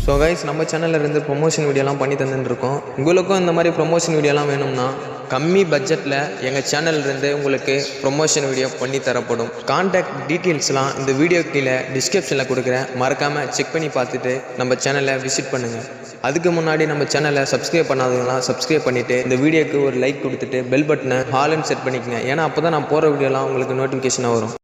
So guys, நம்ம சேனலில் இருந்து ப்ரொமோஷன் வீடியோலாம் பண்ணி தந்துட்டுருக்கோம். உங்களுக்கும் இந்த மாதிரி ப்ரொமோஷன் வீடியோலாம் வேணும்னா கம்மி பட்ஜெட்டில் எங்கள் சேனல்லேருந்து உங்களுக்கு ப்ரொமோஷன் வீடியோ பண்ணி தரப்படும். கான்டாக்ட் டீட்டெயில்ஸ்லாம் இந்த வீடியோ கீழே டிஸ்கிரிப்ஷனில் கொடுக்குறேன். மறக்காமல் செக் பண்ணி பார்த்துட்டு நம்ம சேனலை விசிட் பண்ணுங்கள். அதுக்கு முன்னாடி நம்ம சேனலை சப்ஸ்கிரைப் பண்ணாதவங்களாம் சப்ஸ்கிரைப் பண்ணிவிட்டு இந்த வீடியோக்கு ஒரு லைக் கொடுத்துட்டு பெல் பட்டனை ஹால்னு செட் பண்ணிக்கங்க. ஏன்னா அப்போ தான் நான் போகிற வீடியோலாம் உங்களுக்கு நோட்டிஃபிகேஷனாக வரும்.